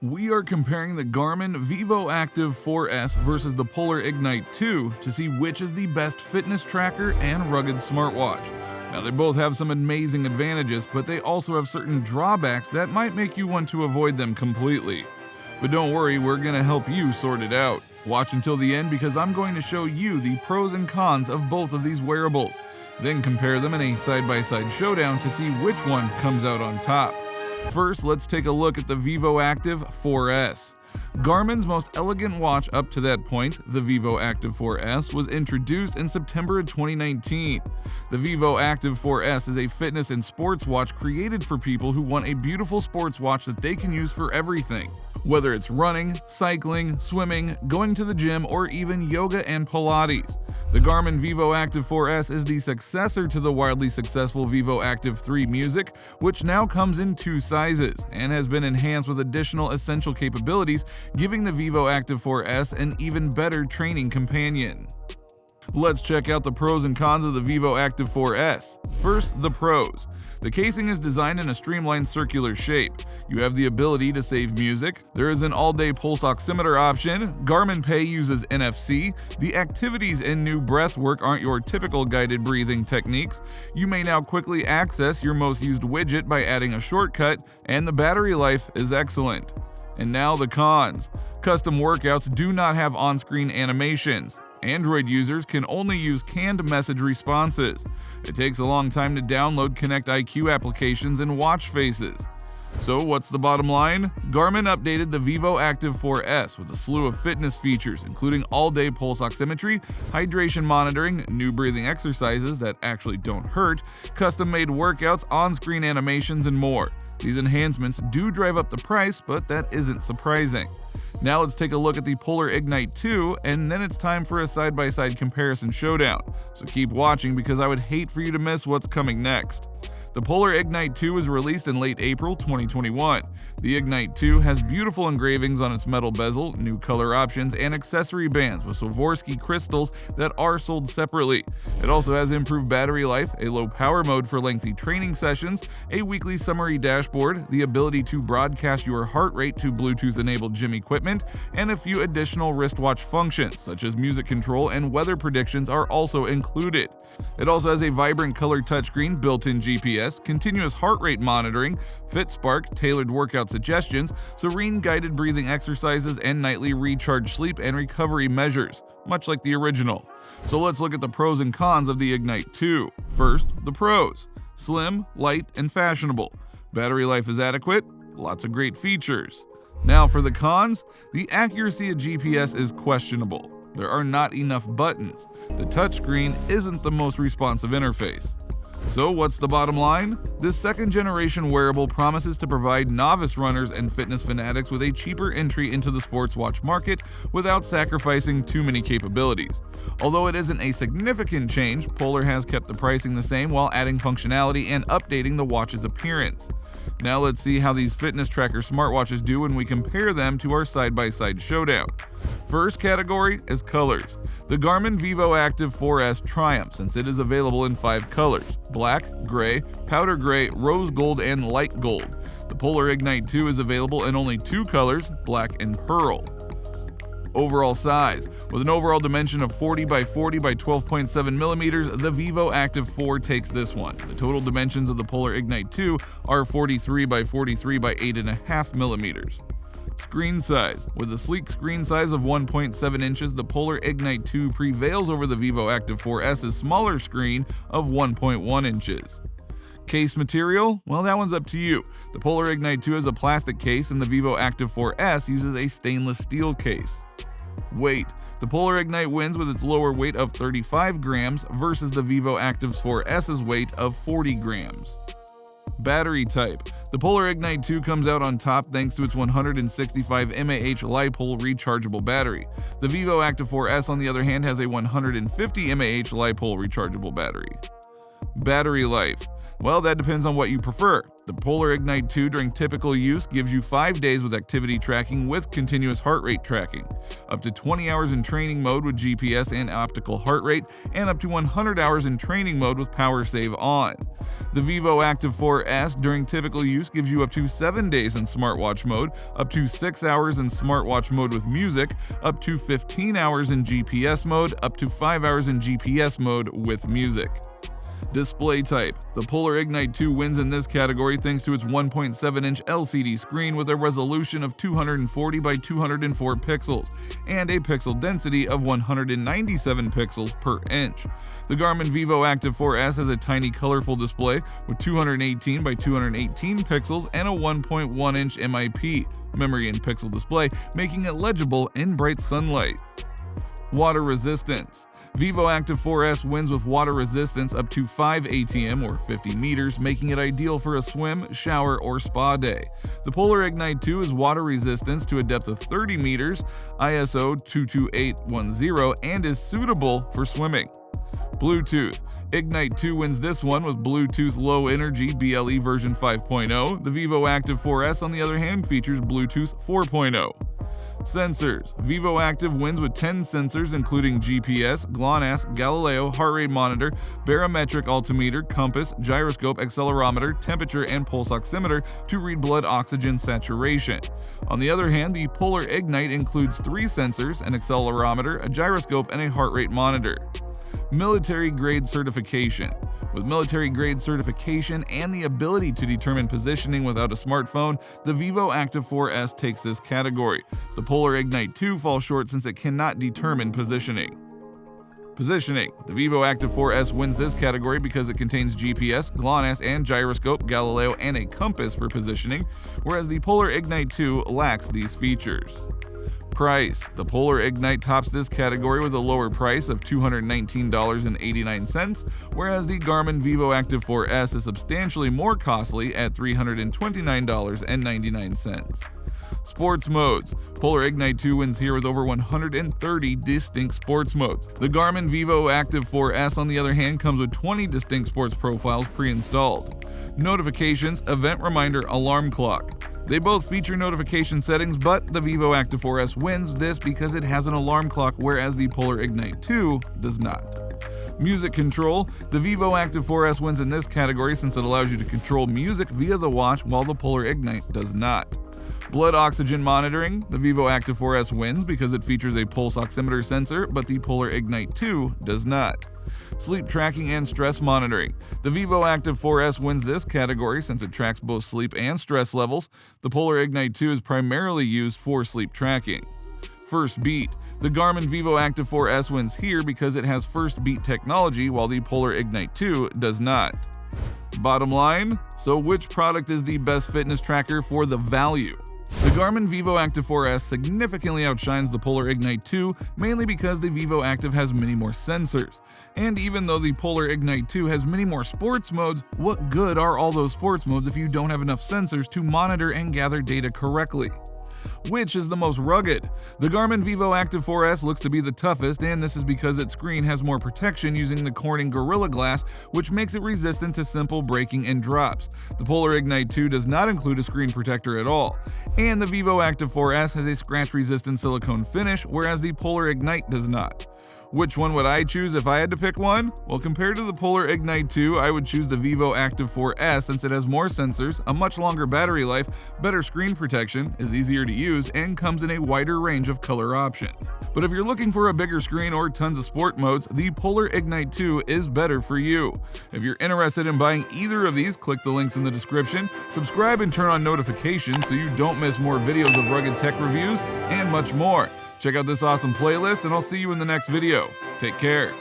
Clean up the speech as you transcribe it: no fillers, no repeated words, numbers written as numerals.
We are comparing the Garmin Vivoactive 4S versus the Polar Ignite 2 to see which is the best fitness tracker and rugged smartwatch. Now, they both have some amazing advantages, but they also have certain drawbacks that might make you want to avoid them completely. But don't worry, we're going to help you sort it out. Watch until the end because I'm going to show you the pros and cons of both of these wearables. Then compare them in a side-by-side showdown to see which one comes out on top. First, let's take a look at the Vivoactive 4S. Garmin's most elegant watch up to that point, the Vivoactive 4S, was introduced in September of 2019. The Vivoactive 4S is a fitness and sports watch created for people who want a beautiful sports watch that they can use for everything. Whether it's running, cycling, swimming, going to the gym, or even yoga and Pilates. The Garmin Vivoactive 4S is the successor to the wildly successful Vivoactive 3 Music, which now comes in two sizes and has been enhanced with additional essential capabilities, giving the Vivoactive 4S an even better training companion. Let's check out the pros and cons of the Vivoactive 4S. First, the pros. The casing is designed in a streamlined circular shape. You have the ability to save music. There is an all-day pulse oximeter option. Garmin Pay uses NFC. The activities and new breath work aren't your typical guided breathing techniques. You may now quickly access your most used widget by adding a shortcut, and the battery life is excellent. And now the cons. Custom workouts do not have on-screen animations. Android users can only use canned message responses. It takes a long time to download Connect IQ applications and watch faces. So what's the bottom line? Garmin updated the Vivoactive 4S with a slew of fitness features, including all-day pulse oximetry, hydration monitoring, new breathing exercises that actually don't hurt, custom-made workouts, on-screen animations, and more. These enhancements do drive up the price, but that isn't surprising. Now let's take a look at the Polar Ignite 2, and then it's time for a side-by-side comparison showdown. So keep watching because I would hate for you to miss what's coming next. The Polar Ignite 2 was released in late April 2021. The Ignite 2 has beautiful engravings on its metal bezel, new color options, and accessory bands with Swarovski crystals that are sold separately. It also has improved battery life, a low power mode for lengthy training sessions, a weekly summary dashboard, the ability to broadcast your heart rate to Bluetooth-enabled gym equipment, and a few additional wristwatch functions such as music control and weather predictions are also included. It also has a vibrant color touchscreen, built-in GPS, continuous heart rate monitoring, FitSpark, tailored workout suggestions, serene guided breathing exercises, and nightly recharge sleep and recovery measures, much like the original. So let's look at the pros and cons of the Ignite 2. First, the pros. Slim, light, and fashionable. Battery life is adequate, lots of great features. Now for the cons, the accuracy of GPS is questionable. There are not enough buttons. The touchscreen isn't the most responsive interface. So what's the bottom line? This second-generation wearable promises to provide novice runners and fitness fanatics with a cheaper entry into the sports watch market without sacrificing too many capabilities. Although it isn't a significant change, Polar has kept the pricing the same while adding functionality and updating the watch's appearance. Now let's see how these fitness tracker smartwatches do when we compare them to our side-by-side showdown. First category is colors. The Garmin Vivoactive 4S triumphs since it is available in 5 colors: black, gray, powder gray, rose gold, and light gold. The Polar Ignite 2 is available in only 2 colors, black and pearl. Overall size. With an overall dimension of 40 by 40 by 12.7 millimeters, the Vivoactive 4 takes this one. The total dimensions of the Polar Ignite 2 are 43 by 43 by 8.5 millimeters. Screen size. With a sleek screen size of 1.7 inches, the Polar Ignite 2 prevails over the Vivoactive 4S's smaller screen of 1.1 inches. Case material? Well, that one's up to you. The Polar Ignite 2 has a plastic case and the Vivoactive 4S uses a stainless steel case. Weight. The Polar Ignite wins with its lower weight of 35 grams versus the Vivoactive 4S's weight of 40 grams. Battery type. The Polar Ignite 2 comes out on top thanks to its 165 mAh LiPo rechargeable battery. The Vivoactive 4S, on the other hand, has a 150 mAh LiPo rechargeable battery. Battery life. Well, that depends on what you prefer. The Polar Ignite 2 during typical use gives you 5 days with activity tracking with continuous heart rate tracking, up to 20 hours in training mode with GPS and optical heart rate, and up to 100 hours in training mode with power save on. The Vivoactive 4S during typical use gives you up to 7 days in smartwatch mode, up to 6 hours in smartwatch mode with music, up to 15 hours in GPS mode, up to 5 hours in GPS mode with music. Display type. The Polar Ignite 2 wins in this category thanks to its 1.7-inch LCD screen with a resolution of 240 by 204 pixels and a pixel density of 197 pixels per inch. The Garmin Vivoactive 4S has a tiny colorful display with 218 by 218 pixels and a 1.1-inch MIP memory and pixel display, making it legible in bright sunlight. Water resistance. Vivoactive 4S wins with water resistance up to 5 ATM or 50 meters, making it ideal for a swim, shower, or spa day. The Polar Ignite 2 is water resistance to a depth of 30 meters, ISO 22810, and is suitable for swimming. Bluetooth. Ignite 2 wins this one with Bluetooth Low Energy BLE version 5.0. The Vivoactive 4S, on the other hand, features Bluetooth 4.0. Sensors. Vivoactive wins with 10 sensors including GPS, GLONASS, Galileo, heart rate monitor, barometric altimeter, compass, gyroscope, accelerometer, temperature, and pulse oximeter to read blood oxygen saturation. On the other hand, the Polar Ignite includes 3 sensors, an accelerometer, a gyroscope, and a heart rate monitor. Military grade certification. With military grade certification and the ability to determine positioning without a smartphone, the Vivoactive 4S takes this category. The Polar Ignite 2 falls short since it cannot determine positioning. Positioning. The Vivoactive 4S wins this category because it contains GPS, GLONASS, and gyroscope, Galileo, and a compass for positioning, whereas the Polar Ignite 2 lacks these features. Price. The Polar Ignite tops this category with a lower price of $219.89, whereas the Garmin Vivoactive 4S is substantially more costly at $329.99. Sports modes. Polar Ignite 2 wins here with over 130 distinct sports modes. The Garmin Vivoactive 4S, on the other hand, comes with 20 distinct sports profiles pre-installed. Notifications, event reminder, alarm clock. They both feature notification settings, but the Vivoactive 4S wins this because it has an alarm clock, whereas the Polar Ignite 2 does not. Music control. The Vivoactive 4S wins in this category since it allows you to control music via the watch, while the Polar Ignite does not. Blood oxygen monitoring. The Vivoactive 4S wins because it features a pulse oximeter sensor, but the Polar Ignite 2 does not. Sleep tracking and stress monitoring. The Vivoactive 4S wins this category since it tracks both sleep and stress levels. The Polar Ignite 2 is primarily used for sleep tracking. First beat. The Garmin Vivoactive 4S wins here because it has first beat technology, while the Polar Ignite 2 does not. Bottom line, so which product is the best fitness tracker for the value? The Garmin Vivoactive 4S significantly outshines the Polar Ignite 2, mainly because the Vivoactive has many more sensors. And even though the Polar Ignite 2 has many more sports modes, what good are all those sports modes if you don't have enough sensors to monitor and gather data correctly? Which is the most rugged? The Garmin Vivoactive 4S looks to be the toughest, and this is because its screen has more protection using the Corning Gorilla Glass, which makes it resistant to simple breaking and drops. The Polar Ignite 2 does not include a screen protector at all, and the Vivoactive 4S has a scratch-resistant silicone finish, whereas the Polar Ignite does not. Which one would I choose if I had to pick one? Well, compared to the Polar Ignite 2, I would choose the Vivoactive 4S since it has more sensors, a much longer battery life, better screen protection, is easier to use, and comes in a wider range of color options. But if you're looking for a bigger screen or tons of sport modes, the Polar Ignite 2 is better for you. If you're interested in buying either of these, click the links in the description, subscribe and turn on notifications so you don't miss more videos of rugged tech reviews and much more. Check out this awesome playlist, and I'll see you in the next video. Take care.